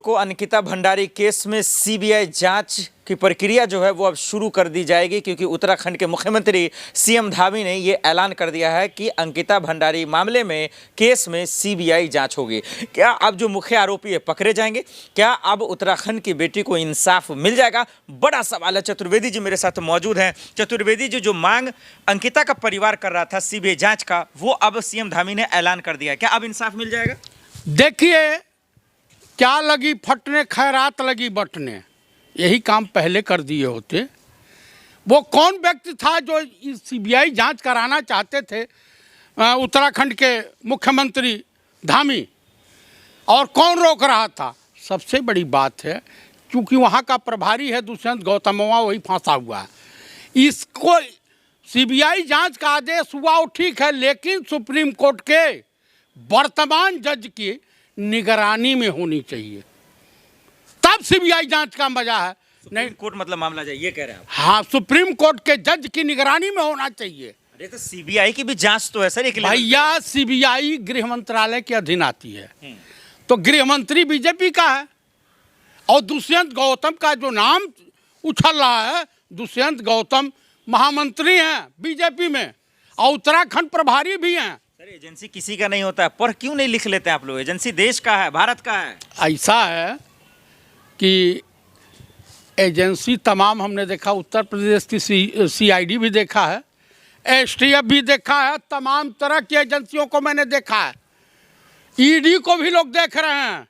को अंकिता भंडारी केस में सीबीआई जांच की प्रक्रिया जो है वो अब शुरू कर दी जाएगी, क्योंकि उत्तराखंड के मुख्यमंत्री सीएम धामी ने ये ऐलान कर दिया है कि अंकिता भंडारी मामले में केस में सीबीआई जांच होगी। क्या अब जो मुख्य आरोपी है पकड़े जाएंगे? क्या अब उत्तराखंड की बेटी को इंसाफ मिल जाएगा? बड़ा सवाल है। चतुर्वेदी जी मेरे साथ मौजूद हैं। चतुर्वेदी जी, जो मांग अंकिता का परिवार कर रहा था सीबीआई जांच का, वो अब सीएम धामी ने ऐलान कर दिया है। क्या अब इंसाफ मिल जाएगा? देखिए, क्या लगी फटने खैरात लगी बटने, यही काम पहले कर दिए होते। वो कौन व्यक्ति था जो सीबीआई जांच कराना चाहते थे? उत्तराखंड के मुख्यमंत्री धामी। और कौन रोक रहा था? सबसे बड़ी बात है, क्योंकि वहाँ का प्रभारी है दुष्यंत गौतमवा, वही फंसा हुआ है। इसको सीबीआई जांच का आदेश हुआ वो ठीक है, लेकिन सुप्रीम कोर्ट के वर्तमान जज की निगरानी में होनी चाहिए, तब सीबीआई जांच का मजा है। नहीं, कोर्ट मतलब मामला जाए, ये कह रहे हैं आप? हाँ, सुप्रीम कोर्ट के जज की निगरानी में होना चाहिए। अरे तो सीबीआई की भी जांच तो है सर। एक भैया, सीबीआई गृह मंत्रालय के अधीन आती है, तो गृह मंत्री बीजेपी का है, और दुष्यंत गौतम का जो नाम उछल रहा है, दुष्यंत गौतम महामंत्री हैं बीजेपी में और उत्तराखंड प्रभारी भी हैं। सर, एजेंसी किसी का नहीं होता है, पर क्यों नहीं लिख लेते आप लोग? एजेंसी देश का है, भारत का है। ऐसा है कि एजेंसी तमाम हमने देखा, उत्तर प्रदेश की सीआईडी भी देखा है, एसटीएफ भी देखा है, तमाम तरह की एजेंसियों को मैंने देखा है। ईडी को भी लोग देख रहे हैं।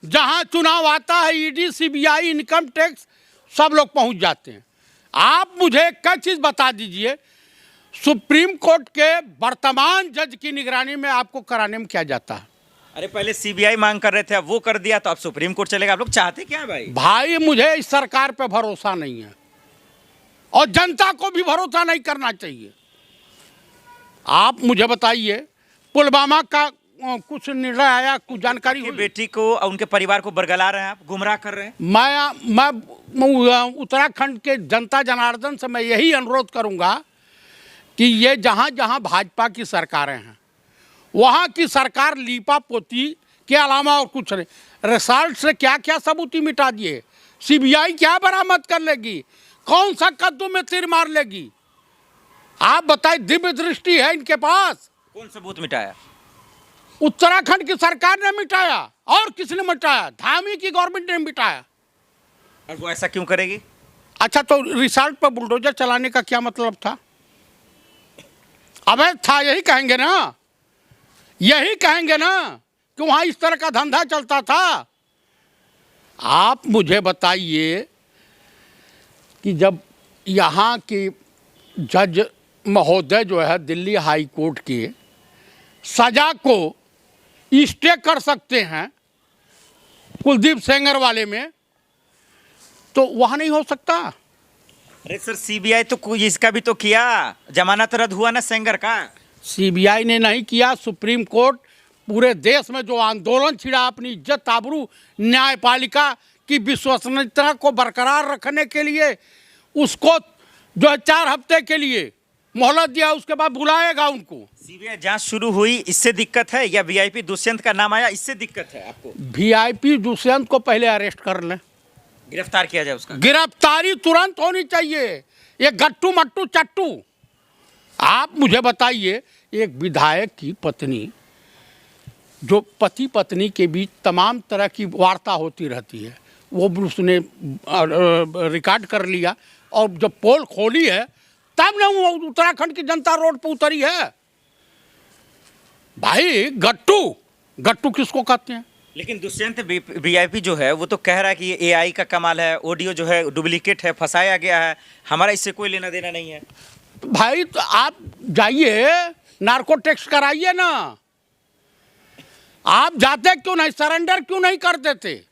जहां चुनाव आता है, ईडी, सीबीआई, इनकम टैक्स, सब लोग पहुंच जाते हैं। आप मुझे एक चीज़ बता दीजिए, सुप्रीम कोर्ट के वर्तमान जज की निगरानी में आपको कराने में क्या जाता है? अरे पहले सीबीआई मांग कर रहे थे, अब वो कर दिया, तो अब सुप्रीम कोर्ट चलेगा। आप लोग चाहते क्या है भाई? मुझे इस सरकार पे भरोसा नहीं है, और जनता को भी भरोसा नहीं करना चाहिए। आप मुझे बताइए, पुलवामा का कुछ निर्णय आया, कुछ जानकारी हुई? बेटी को, उनके परिवार को बरगला रहे हैं आप, गुमराह कर रहे हैं। मैं उत्तराखंड के जनता जनार्दन से मैं यही अनुरोध करूंगा कि ये जहां जहां भाजपा की सरकारें हैं, वहाँ की सरकार लीपा पोती के अलावा और कुछ नहीं। रिजल्ट से क्या क्या सबूती मिटा दिए। सीबीआई क्या बरामद कर लेगी? कौन सा कद्दू में तीर मार लेगी? आप बताइए, दिव्य दृष्टि है इनके पास। कौन सबूत मिटाया? उत्तराखंड की सरकार ने मिटाया, और किसने मिटाया? धामी की गवर्नमेंट ने मिटाया। और वो ऐसा क्यों करेगी? अच्छा, तो रिजल्ट पर बुलडोजर चलाने का क्या मतलब था? अबे था, यही कहेंगे ना, यही कहेंगे ना कि वहाँ इस तरह का धंधा चलता था। आप मुझे बताइए कि जब यहाँ की जज महोदय जो है दिल्ली हाई कोर्ट के सजा को स्टे कर सकते हैं कुलदीप सेंगर वाले में, तो वहाँ नहीं हो सकता? अरे सर, सीबीआई तो कोई इसका भी तो किया, जमानत रद्द हुआ ना सेंगर का। सीबीआई ने नहीं किया, सुप्रीम कोर्ट पूरे देश में जो आंदोलन छिड़ा, अपनी इज्जत आबरू, न्यायपालिका की विश्वसनीयता को बरकरार रखने के लिए, उसको जो है 4 हफ्ते के लिए मोहलत दिया, उसके बाद बुलाएगा उनको। सीबीआई जांच शुरू हुई, इससे दिक्कत है? या वीआईपी दुष्यंत का नाम आया, इससे दिक्कत है आपको? वीआईपी दुष्यंत को पहले अरेस्ट कर लें, गिरफ्तार किया जाए उसका। गिरफ्तारी तुरंत होनी चाहिए। ये गट्टू मट्टू चट्टू। आप मुझे बताइए, एक विधायक की पत्नी, जो पति पत्नी के बीच तमाम तरह की वार्ता होती रहती है, वो उसने रिकॉर्ड कर लिया, और जब पोल खोली है तब ना वो उत्तराखंड की जनता रोड पर उतरी है। भाई, गट्टू गट्टू किसको कहते हैं? लेकिन दुष्यंत वीआईपी जो है वो तो कह रहा है कि ये एआई का कमाल है, ऑडियो जो है डुप्लीकेट है, फंसाया गया है, हमारा इससे कोई लेना देना नहीं है। भाई, तो आप जाइए नार्को टेस्ट कराइए ना। आप जाते क्यों नहीं? सरेंडर क्यों नहीं कर देते?